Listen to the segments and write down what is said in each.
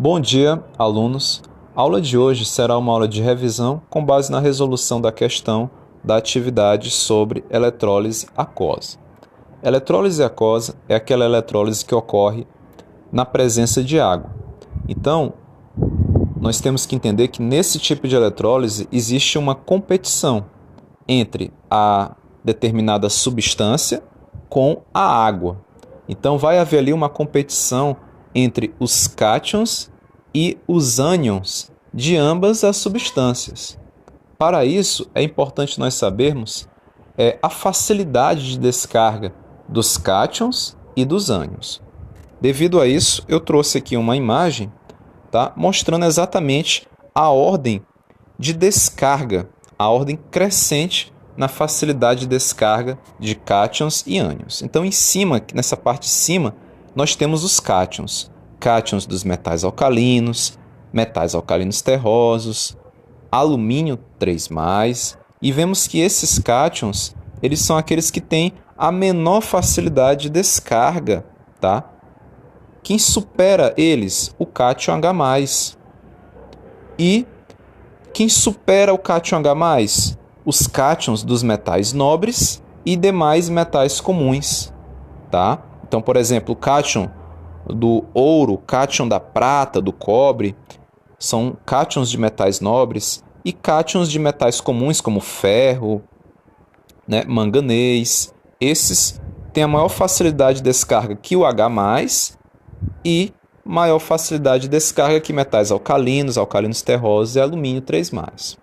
Bom dia, alunos. A aula de hoje será uma aula de revisão com base na resolução da questão da atividade sobre eletrólise aquosa. Eletrólise aquosa é aquela eletrólise que ocorre na presença de água. Então, nós temos que entender que nesse tipo de eletrólise existe uma competição entre a determinada substância com a água. Então, vai haver ali uma competição entre os cátions e os ânions de ambas as substâncias. Para isso, é importante nós sabermos a facilidade de descarga dos cátions e dos ânions. Devido a isso, eu trouxe aqui uma imagem, tá, mostrando exatamente a ordem de descarga, a ordem crescente na facilidade de descarga de cátions e ânions. Então, em cima, nessa parte de cima, nós temos os cátions. Cátions dos metais alcalinos terrosos, alumínio 3+, e vemos que esses cátions, eles são aqueles que têm a menor facilidade de descarga, tá? Quem supera eles? O cátion H+. E quem supera o cátion H+? Os cátions dos metais nobres e demais metais comuns, tá? Então, por exemplo, o cátion do ouro, cátion da prata, do cobre, são cátions de metais nobres e cátions de metais comuns, como ferro, manganês. Esses têm a maior facilidade de descarga que o H+, e maior facilidade de descarga que metais alcalinos terrosos e alumínio 3+.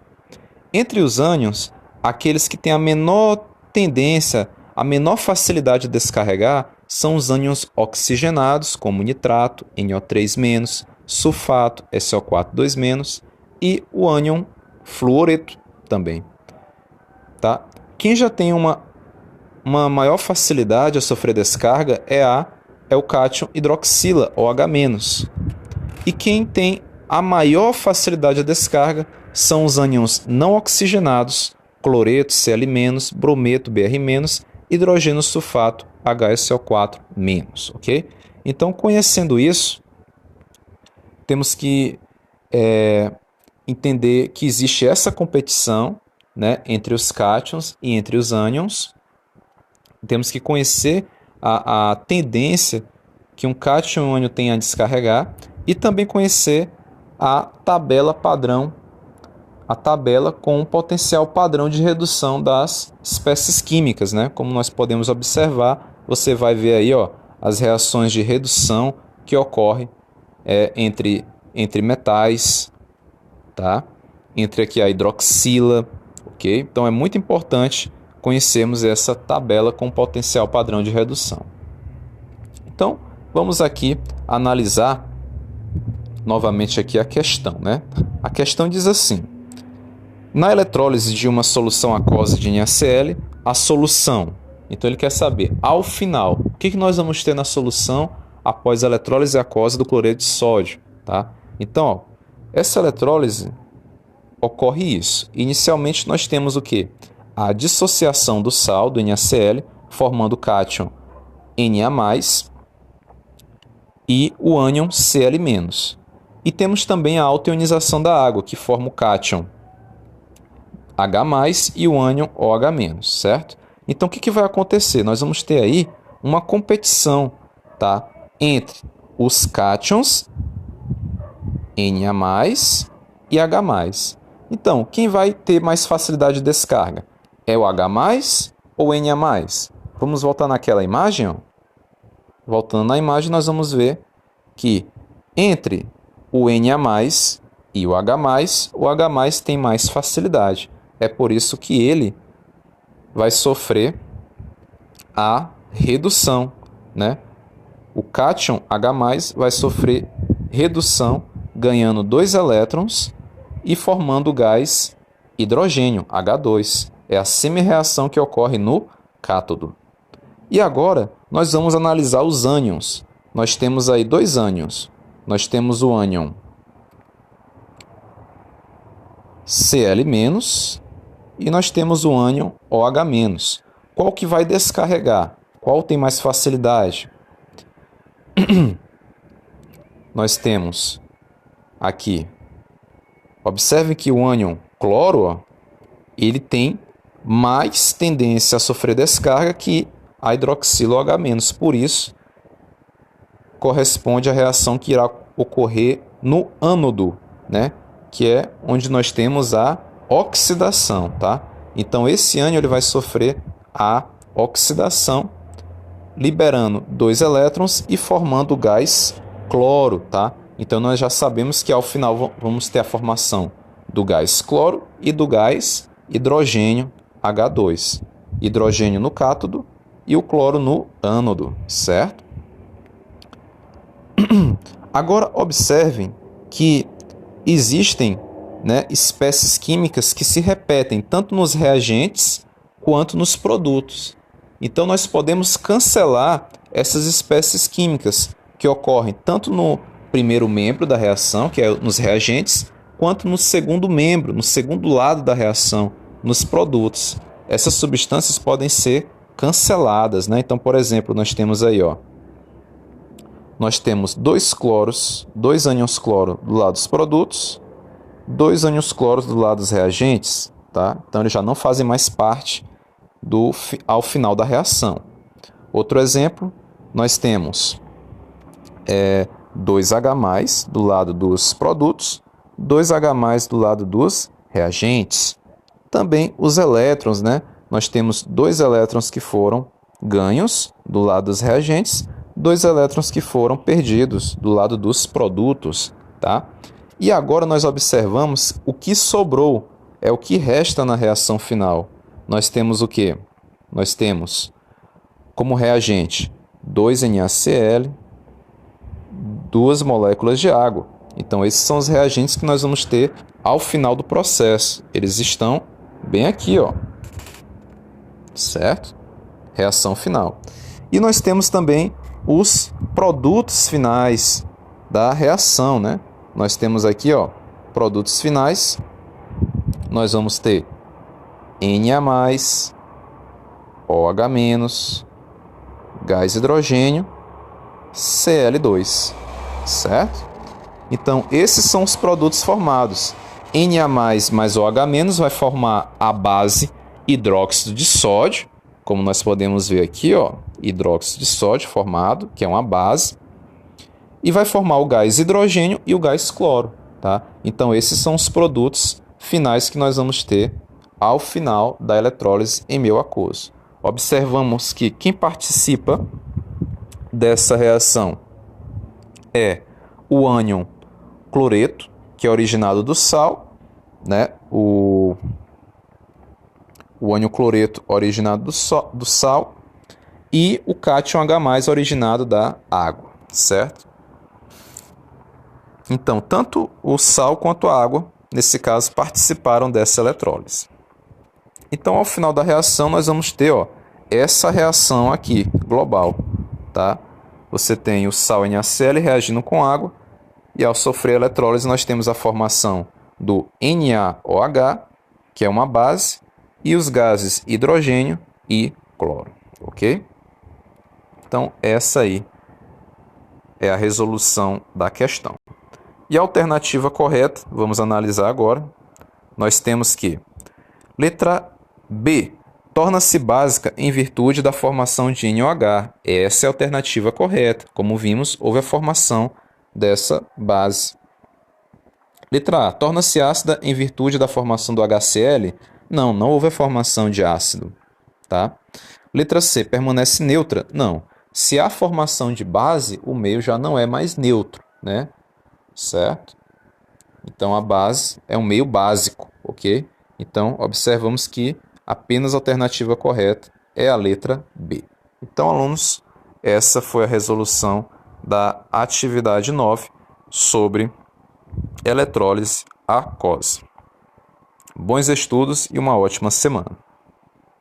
Entre os ânions, aqueles que têm a menor tendência, a menor facilidade de descarregar são os ânions oxigenados, como nitrato, NO3-, sulfato, SO4,2-, e o ânion fluoreto também. Tá? Quem já tem uma maior facilidade a sofrer descarga é o cátion hidroxila, OH-. E quem tem a maior facilidade de descarga são os ânions não oxigenados, cloreto, Cl-, brometo, Br-, hidrogênio sulfato, HSO4-, ok? Então, conhecendo isso, temos que entender que existe essa competição, entre os cátions e entre os ânions. Temos que conhecer a tendência que um cátion e um ânion tem a descarregar e também conhecer a tabela padrão, a tabela com um potencial padrão de redução das espécies químicas, Como nós podemos observar, você vai ver aí, as reações de redução que ocorrem entre metais, tá? Entre aqui a hidroxila, ok? Então é muito importante conhecermos essa tabela com potencial padrão de redução. Então, vamos aqui analisar novamente aqui a questão, A questão diz assim: na eletrólise de uma solução aquosa de NaCl, a solução. Então ele quer saber, ao final, o que nós vamos ter na solução após a eletrólise aquosa do cloreto de sódio, tá? Então, essa eletrólise ocorre isso. Inicialmente nós temos o quê? A dissociação do sal, do NaCl, formando o cátion Na+, e o ânion Cl-. E temos também a autoionização da água, que forma o cátion H+, e o ânion OH-, certo? Então, o que vai acontecer? Nós vamos ter aí uma competição, tá? Entre os cátions Na+, e H+. Então, quem vai ter mais facilidade de descarga? É o H+, ou o Na+? Vamos voltar naquela imagem, Voltando na imagem, nós vamos ver que entre o Na+, e o H+, tem mais facilidade. É por isso que ele vai sofrer a redução, O cátion H+, vai sofrer redução, ganhando 2 elétrons e formando o gás hidrogênio, H2. É a semi-reação que ocorre no cátodo. E agora, nós vamos analisar os ânions. Nós temos aí 2 ânions. Nós temos o ânion Cl- e nós temos o ânion OH-. Qual que vai descarregar? Qual tem mais facilidade? Nós temos aqui. Observe que o ânion cloro, ó, ele tem mais tendência a sofrer descarga que a hidroxilo H-. Por isso, corresponde à reação que irá ocorrer no ânodo, né? Que é onde nós temos a oxidação, tá? Então, esse ânion ele vai sofrer a oxidação, liberando 2 elétrons e formando o gás cloro, tá? Então, nós já sabemos que ao final vamos ter a formação do gás cloro e do gás hidrogênio H2. Hidrogênio no cátodo e o cloro no ânodo, certo? Agora, observem que existem, né, espécies químicas que se repetem tanto nos reagentes quanto nos produtos. Então, nós podemos cancelar essas espécies químicas que ocorrem tanto no primeiro membro da reação, que é nos reagentes, quanto no segundo membro, no segundo lado da reação, nos produtos. Essas substâncias podem ser canceladas, né? Então, por exemplo, nós temos aí, ó, nós temos 2 cloros, 2 ânions cloro do lado dos produtos, 2 ânions cloros do lado dos reagentes, tá? Então, eles já não fazem mais parte ao final da reação. Outro exemplo, nós temos 2H+, do lado dos produtos, 2H+, do lado dos reagentes. Também os elétrons, né? Nós temos 2 elétrons que foram ganhos do lado dos reagentes, 2 elétrons que foram perdidos do lado dos produtos, tá? E agora nós observamos o que sobrou, é o que resta na reação final. Nós temos o quê? Nós temos como reagente 2NaCl, 2 moléculas de água. Então, esses são os reagentes que nós vamos ter ao final do processo. Eles estão bem aqui, ó. Certo? Reação final. E nós temos também os produtos finais da reação, né? Nós temos aqui, ó, produtos finais. Nós vamos ter Na+, OH-, gás hidrogênio, Cl2, certo? Então, esses são os produtos formados. Na+, mais OH- vai formar a base hidróxido de sódio, como nós podemos ver aqui, ó, hidróxido de sódio formado, que é uma base, e vai formar o gás hidrogênio e o gás cloro, tá? Então, esses são os produtos finais que nós vamos ter ao final da eletrólise em meio aquoso. Observamos que quem participa dessa reação é o ânion cloreto, que é originado do sal, né? O ânion cloreto originado do sal e o cátion H+, originado da água, certo? Então, tanto o sal quanto a água, nesse caso, participaram dessa eletrólise. Então, ao final da reação, nós vamos ter, ó, essa reação aqui, global, tá? Você tem o sal NaCl reagindo com água e, ao sofrer a eletrólise, nós temos a formação do NaOH, que é uma base, e os gases hidrogênio e cloro, ok? Então, essa aí é a resolução da questão. E a alternativa correta, vamos analisar agora, nós temos que letra B, torna-se básica em virtude da formação de NOH. Essa é a alternativa correta. Como vimos, houve a formação dessa base. Letra A, torna-se ácida em virtude da formação do HCl? Não houve a formação de ácido, tá? Letra C, permanece neutra? Não. Se há formação de base, o meio já não é mais neutro, né? Certo? Então, a base é um meio básico, ok? Então, observamos que apenas a alternativa correta é a letra B. Então, alunos, essa foi a resolução da atividade 9 sobre eletrólise aquosa. Bons estudos e uma ótima semana.